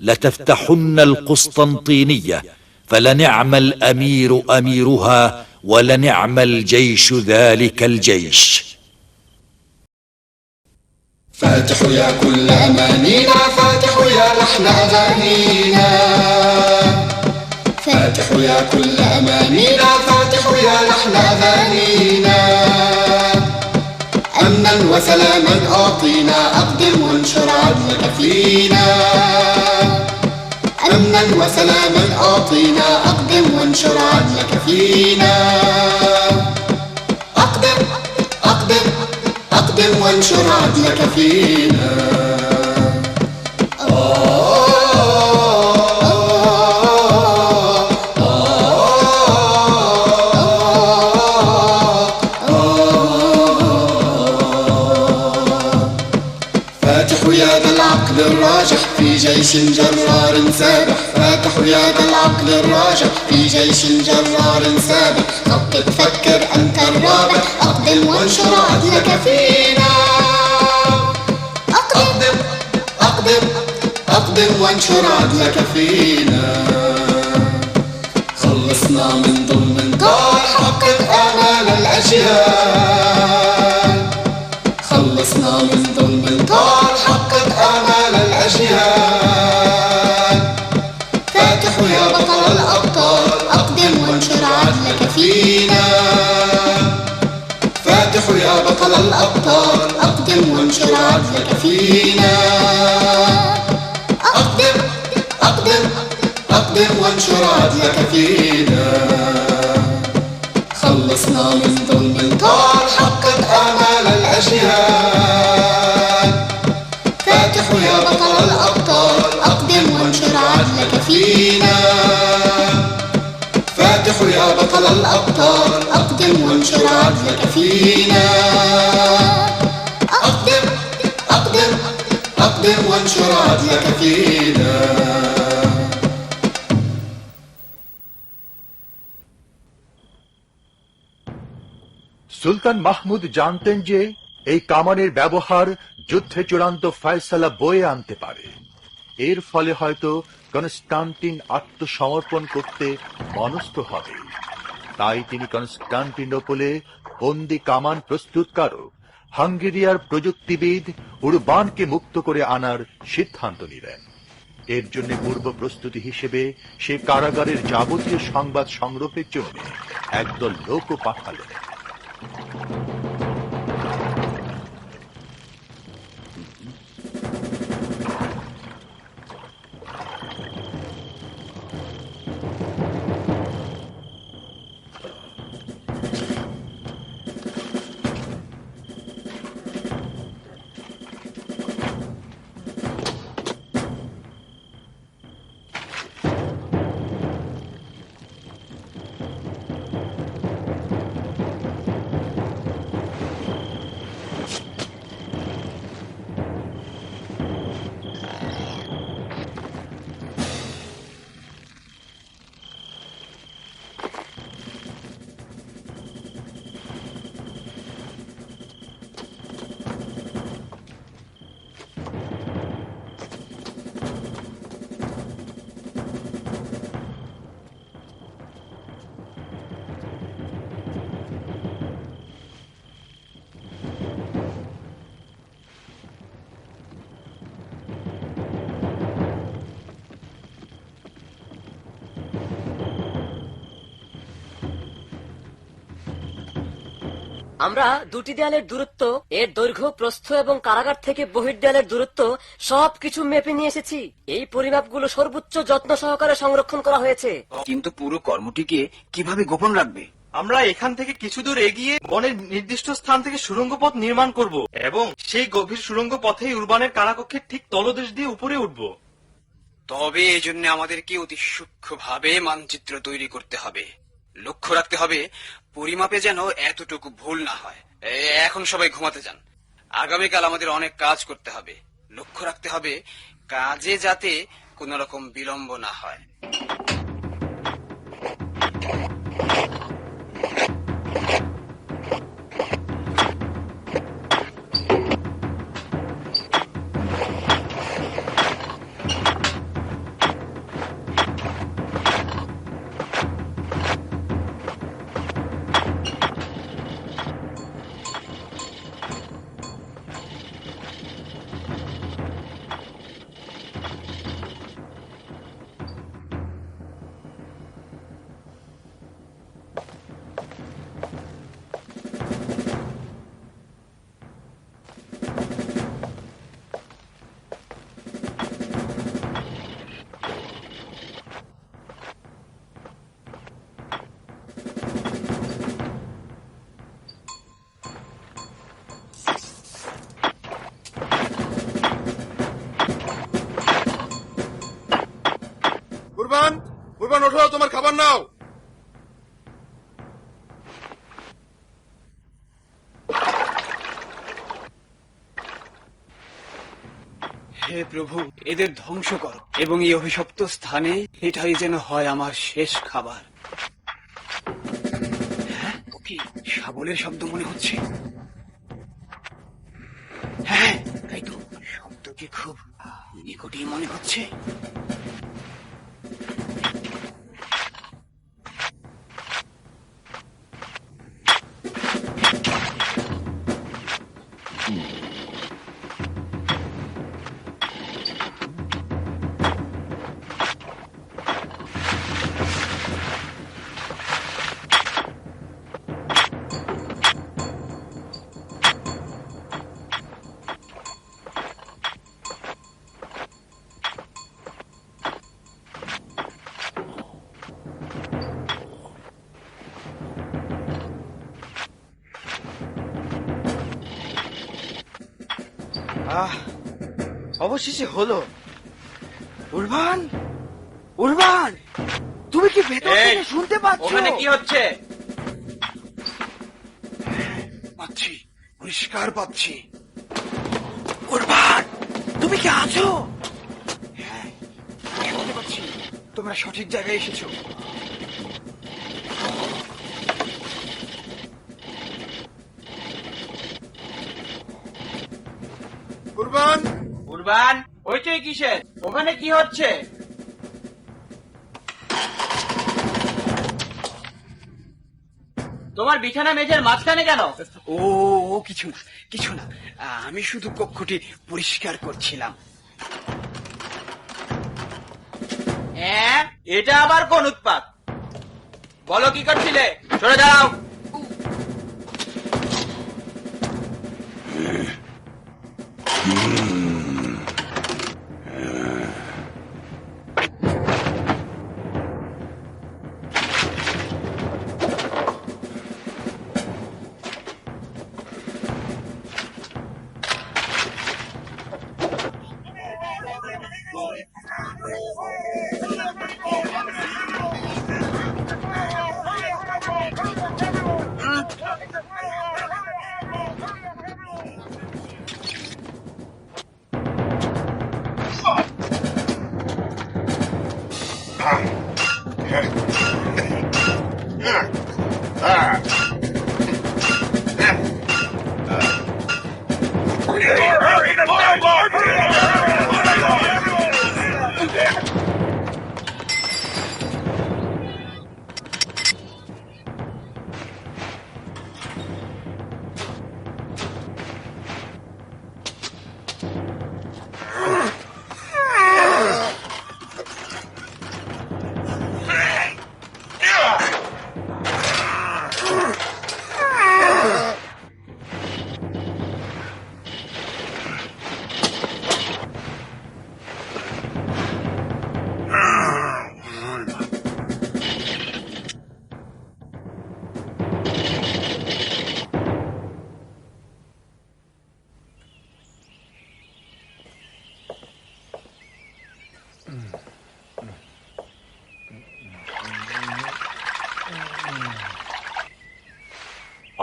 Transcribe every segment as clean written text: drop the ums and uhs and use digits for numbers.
لتفتحن القسطنطينية، فلنعم الأمير أميرها ولنعم الجيش ذلك الجيش. فاتح يا كل أمانينا، فاتح يا لحن أغانينا، فاتح يا كل أمانينا، فاتح يا لحن أغانينا. أمنا وسلاما أعطينا، أقدم وانشر عدلك فينا. أمنا وسلاما أعطينا، أقدم وانشر عدلك فينا. أقدم أقدم أقدم وانشر عدلك فينا. فاتح يا ذا العقل الراجح في جيش جرار سابح، فاتح يا ذا العقل الراجح في جيش جرار سابح. خطط فكر أنت الرابح، أقدم وانشر عدلك فينا. أقدم أقدم أقدم وانشر عدلك فينا. خلصنا من ظلم قال، حقق آمال الأجيال. خلصنا من ظلم قال، حقق آمال الأجيال. فاتح يا بطل الأبطال، أقدم وانشر عدلك فينا. فاتح يا بطل الأبطال، أقدم وانشر عدلك فينا. أقدم أقدم أقدم وانشر عدلك فينا. خلصنا من ظلم قال، حقق آمال الأجيال. فاتح يا بطل الأبطال، أقدم وانشر عدلك فينا. فاتح يا بطل الأبطال، أقدم وانشر عدلك فينا. أقدم أقدم أقدم وانشر عدلك فينا. সুলতান মাহমুদ জানতেন যে এই কামানের ব্যবহার যুদ্ধে চূড়ান্ত ফয়সালা বয়ে আনতে পারে। এর ফলে হয়তো কনস্টান্টিন আত্মসমর্পণ করতে মনস্থ হবে। তাই তিনি কনস্টান্টিনোপলে বন্দি কামান প্রস্তুতকারক হাঙ্গেরিয়ার প্রযুক্তিবিদ উরবানকে মুক্ত করে আনার সিদ্ধান্ত নিলেন। এর জন্য পূর্ব প্রস্তুতি হিসেবে সে কারাগারের যাবতীয় সংবাদ সংগ্রহের জন্য একদল লোকও পাঠালেন। আমরা দুটি দেয়ালের দূরত্ব, এর দৈর্ঘ্য, প্রস্থ এবং কারাগার থেকে বহির্দেয়ালের দূরত্ব সবকিছু মেপে নিয়ে এসেছি। এই পরিমাপগুলো সর্বোচ্চ যত্ন সহকারে সংরক্ষণ করা হয়েছে। কিন্তু পুরো কর্মটিকে কিভাবে গোপন রাখবে? আমরা এখান থেকে কিছু দূর এগিয়ে বনের নির্দিষ্ট স্থান থেকে সুড়ঙ্গ পথ নির্মাণ করব এবং সেই গভীর সুড়ঙ্গ পথেই উরবানের কারাকক্ষের ঠিক তলদেশ দিয়ে উপরে উঠব। তবে এজন্য আমাদেরকে অতি সূক্ষ্মভাবে মানচিত্র তৈরি করতে হবে। লক্ষ্য রাখতে হবে পরিমাপে যেন এতটুকু ভুল না হয়। এখন সবাই ঘুমাতে যান। আগামীকাল আমাদের অনেক কাজ করতে হবে। লক্ষ্য রাখতে হবে কাজে যাতে কোন রকম বিলম্ব না হয়। কুরবান, কুরবান ওঠো, তোমার খাবার নাও। হে প্রভু, এদের ধ্বংস করো এবং এই অভিশপ্ত স্থানে এটাই যেন হয় আমার শেষ খাবার। হ্যাঁ, ওকে শাবলের শব্দ মনে হচ্ছে। হ্যাঁ, তাই তো, শব্দটি খুব নিকটেই মনে হচ্ছে। অবশেষে হলো। উরবান, উরবান, তুমি কি ভেতর থেকে শুনতে পাচ্ছ? ওখানে কি হচ্ছে? পাচ্ছি, পরিষ্কার পাচ্ছি। উরবান, তুমি কি আছো? হ্যাঁ, আমি শুনতে পাচ্ছি। তোমরা সঠিক জায়গায় এসেছো। কুরবান, উরবান, ওইটাই কিসের? ওখানে কি হচ্ছে? তোমার বিছানা মেঝের মাঝখানে কেন? ও ও, কিছু না, কিছু না। আমি শুধু কক্ষটি পরিষ্কার করছিলাম। হ্যাঁ, এটা আবার কোন উৎপাত? বলো কি করছিলে? সরে দাঁড়াও।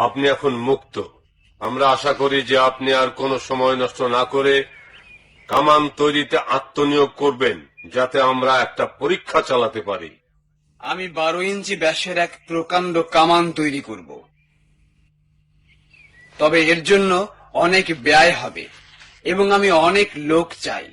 আপনি এখন মুক্ত। আমরা আশা করি যে আপনি আর কোনো সময় নষ্ট না করে কামান তৈরিতে আত্মনিয়োগ করবেন, যাতে আমরা একটা পরীক্ষা চালাতে পারি। আমি 12 ইঞ্চি ব্যাসের এক প্রকাণ্ড কামান তৈরি করব। তবে এর জন্য অনেক ব্যয় হবে এবং আমি অনেক লোক চাই।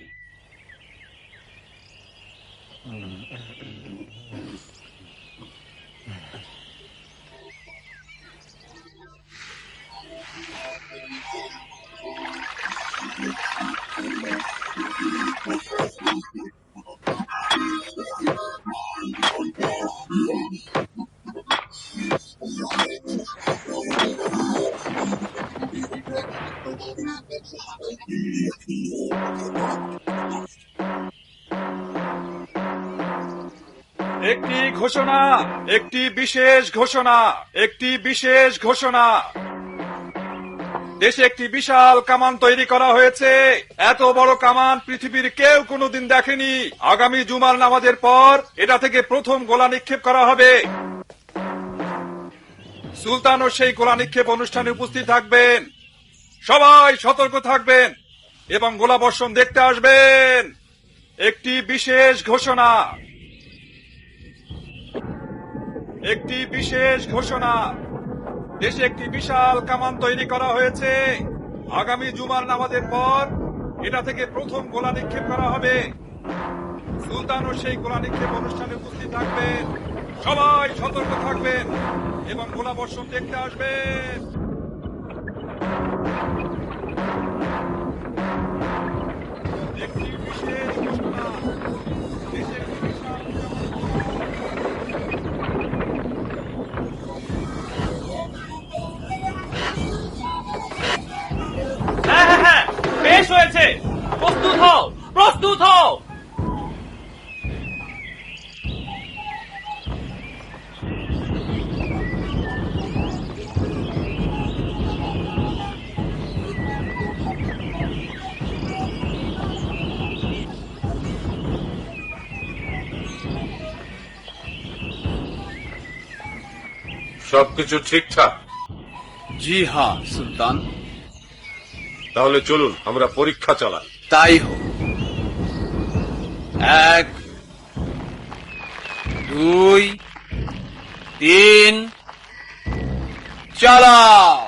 একটি ঘোষণা, একটি বিশেষ ঘোষণা, একটি বিশেষ ঘোষণা। দেশে একটি বিশাল কামান তৈরি করা হয়েছে। এত বড় কামান পৃথিবীর কেউ কোনোদিন দেখেনি। আগামী জুমার নামাজের পর এটা থেকে প্রথম গোলা নিক্ষেপ করা হবে। সুলতানও সেই গোলা নিক্ষেপ অনুষ্ঠানে উপস্থিত থাকবেন। সবাই সতর্ক থাকবেন এবং গোলাবর্ষণ দেখতে আসবেন। একটি বিশেষ ঘোষণা, একটি বিশেষ ঘোষণা। দেশে একটি বিশাল কামান তৈরি করা হয়েছে। আগামী জুমার নামাজের পর এটা থেকে প্রথম গোলা নিক্ষেপ করা হবে। সুলতানও সেই গোলা নিক্ষেপ অনুষ্ঠানে উপস্থিত থাকবেন। সবাই সতর্ক থাকবেন এবং গোলাবর্ষণ দেখতে আসবেন। একটি বিশেষ ঘোষণা, দেশে একটি বিশাল হ্যাঁ, বেশ হয়েছে। প্রস্তুত হও, প্রস্তুত হও। সবকিছু ঠিকঠাক? জি হ্যাঁ সুলতান। তাহলে চলুন আমরা পরীক্ষা চালাই। তাই হোক। 1 2 3 চালাও।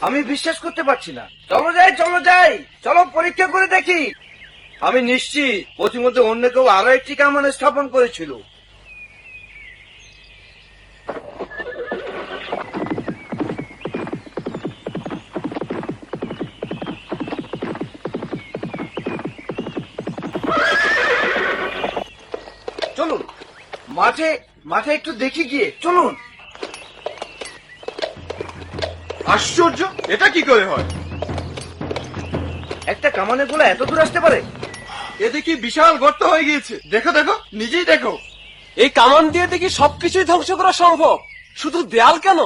আমি বিশ্বাস করতে পারছি না। চলো যাই, চলো যাই, চলো পরীক্ষা করে দেখি। আমি নিশ্চিত পথিমধ্যে অন্য কেউ আরো একটি কামান স্থাপন করেছিল। চলুন মাঠে মাঠে একটু দেখি গিয়ে। চলুন। আশ্চর্য, এটা কি করে হয়? একটা কামানের গোলা এত দূর আসতে পারে? এ দেখি বিশাল গর্ত হয়ে গিয়েছে। দেখো দেখো, নিজেই দেখো। এই কামান দিয়ে দেখি সবকিছুই ধ্বংস করা সম্ভব, শুধু দেয়াল কেন?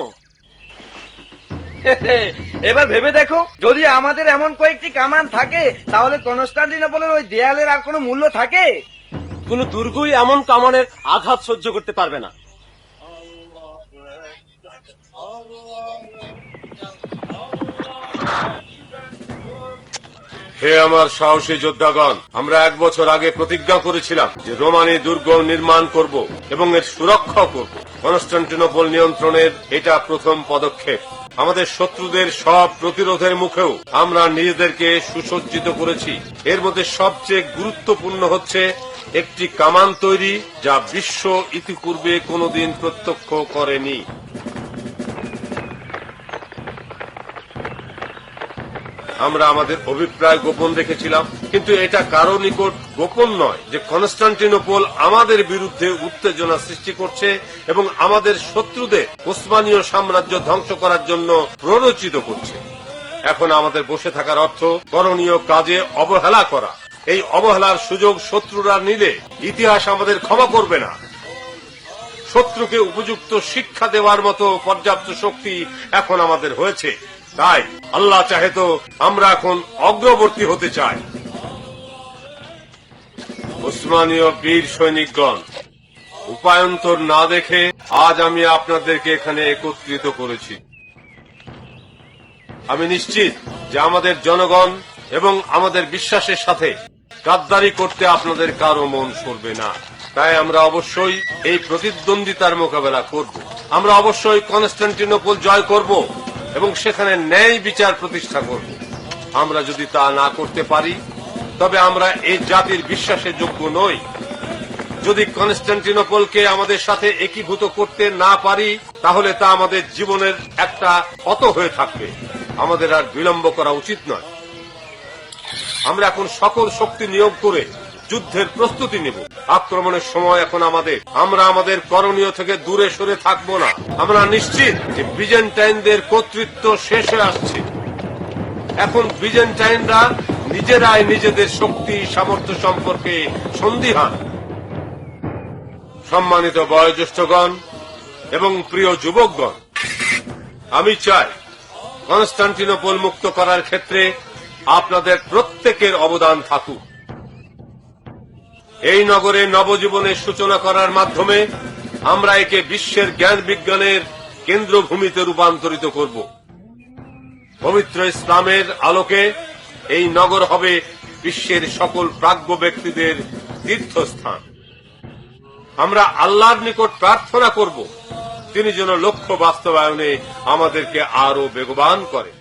এবার ভেবে দেখো, যদি আমাদের এমন কয়েকটি কামান থাকে তাহলে কনস্টান্টিনোপলের ওই দেয়ালের আর কোনো মূল্য থাকে? কোন দুর্গই এমন কামানের আঘাত সহ্য করতে পারবে না। হে আমার সাহসী যোদ্ধাগণ, আমরা 1 বছর আগে প্রতিজ্ঞা করেছিলাম যে রোমানি দুর্গ নির্মাণ করব এবং এর সুরক্ষা করব। কনস্টান্টিনোপল নিয়ন্ত্রণের এটা প্রথম পদক্ষেপ। আমাদের শত্রুদের সব প্রতিরোধের মুখেও আমরা নিজেদেরকে সুসজ্জিত করেছি। এর মধ্যে সবচেয়ে গুরুত্বপূর্ণ হচ্ছে একটি কামান তৈরি, যা বিশ্ব ইতিপূর্বে কোনোদিন প্রত্যক্ষ করেনি। আমরা আমাদের অভিপ্রায় গোপন রেখেছিলাম, কিন্তু এটা কারো নিকট গোপন নয় যে কনস্টান্টিনোপল আমাদের বিরুদ্ধে উত্তেজনা সৃষ্টি করছে এবং আমাদের শত্রুদের ওসমানীয় সাম্রাজ্য ধ্বংস করার জন্য প্ররোচিত করছে। এখন আমাদের বসে থাকার অর্থ করণীয় কাজে অবহেলা করা। এই অবহেলার সুযোগ শত্রুরা নিলে ইতিহাস আমাদের ক্ষমা করবে না। শত্রুকে উপযুক্ত শিক্ষা দেওয়ার মতো পর্যাপ্ত শক্তি এখন আমাদের হয়েছে। তাই আল্লাহ চাহে তো আমরা এখন অগ্রবর্তী হতে চাই। ওসমানীয় বীর সৈনিকগণ, উপায়ন্তর না দেখে আজ আমি আপনাদেরকে এখানে একত্রিত করেছি। আমি নিশ্চিত যে আমাদের জনগণ এবং আমাদের বিশ্বাসের সাথে গাদ্দারি করতে আপনাদের কারো মন সরবে না। তাই আমরা অবশ্যই এই প্রতিদ্বন্দ্বিতার মোকাবেলা করব। আমরা অবশ্যই কনস্টান্টিনোপল জয় করব এবং সেখানে ন্যায় বিচার প্রতিষ্ঠা করব। আমরা যদি তা না করতে পারি তবে আমরা এই জাতির বিশ্বাসের যোগ্য নই। যদি কনস্টান্টিনোপলকে আমাদের সাথে একীভূত করতে না পারি তাহলে তা আমাদের জীবনের একটা ক্ষত হয়ে থাকবে। আমাদের আর বিলম্ব করা উচিত নয়। আমরা এখন সকল শক্তি নিয়োগ করে যুদ্ধের প্রস্তুতি নেব। আক্রমণের সময় এখন আমাদের। আমরা আমাদের করণীয় থেকে দূরে সরে থাকব না। আমরা নিশ্চিত যে বিজেন্টাইনদের কর্তৃত্ব শেষ হয়ে আসছে। এখন বিজেন্টাইনরা নিজেরাই নিজেদের শক্তি সামর্থ্য সম্পর্কে সন্দিহান। সম্মানিত বয়োজ্যেষ্ঠগণ এবং প্রিয় যুবকগণ, আমি চাই কনস্টান্টিনোপল মুক্ত করার ক্ষেত্রে আপনাদের প্রত্যেকের অবদান থাকুক। এই নগরে নবজীবনের সূচনা করার মাধ্যমে আমরা একে বিশ্বের জ্ঞান বিজ্ঞানের কেন্দ্রভূমিতে রূপান্তরিত করব। পবিত্র ইসলামের আলোকে এই নগর হবে বিশ্বের সকল প্রাজ্ঞ ব্যক্তিদের তীর্থস্থান। আমরা আল্লাহর নিকট প্রার্থনা করব তিনি যেন লক্ষ্য বাস্তবায়নে আমাদেরকে আরো বেগবান করেন।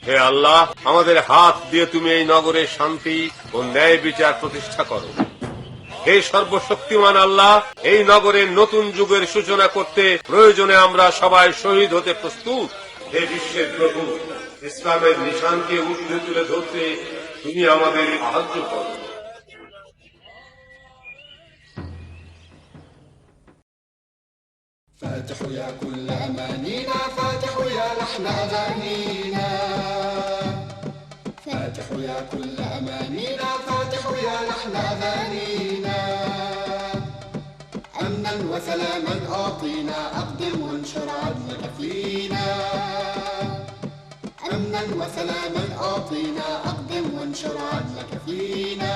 হে আল্লাহ, আমাদের হাত দিয়ে তুমি এই নগরে শান্তি ও ন্যায় বিচার প্রতিষ্ঠা করো। হে সর্বশক্তিমান আল্লাহ, এই নগরের নতুন যুগের সূচনা করতে প্রয়োজনে আমরা সবাই শহীদ হতে প্রস্তুত। হে বিশ্বের প্রভু, ইসলামের নিশানকে ঊর্ধ্বে তুলে ধরতে তুমি আমাদের সাহায্য করো। فاتح يا كل أمانينا، فاتح يا لحن أغانينا، فاتح يا كل أمانينا، فاتح يا لحن أغانينا، أمنا وسلاما أعطينا، أقدم وانشر عدلك فينا، أمنا وسلاما أعطينا، أقدم وانشر عدلك فينا،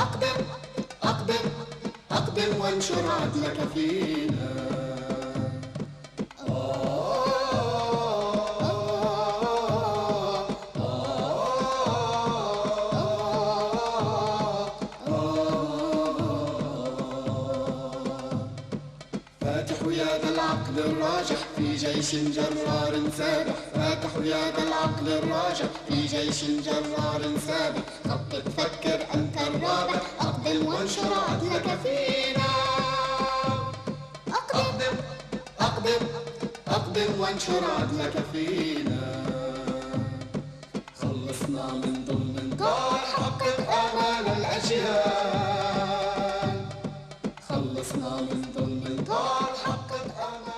أقدم أقدم أقدم وانشر عدلك فينا. فاتح يا ذا العقل الراجح في جيش جرار سابح، فاتح يا ذا العقل الراجح في جيش جرار سابح، خطط فكر أنت الرابح، أقدم وانشر عدلك فينا، أقدم أقدم أقدم وانشر عدلك فينا، خلصنا من ظلم طال، حقق آمال الأجيال، خلصنا من ظلم طال، حقق آمال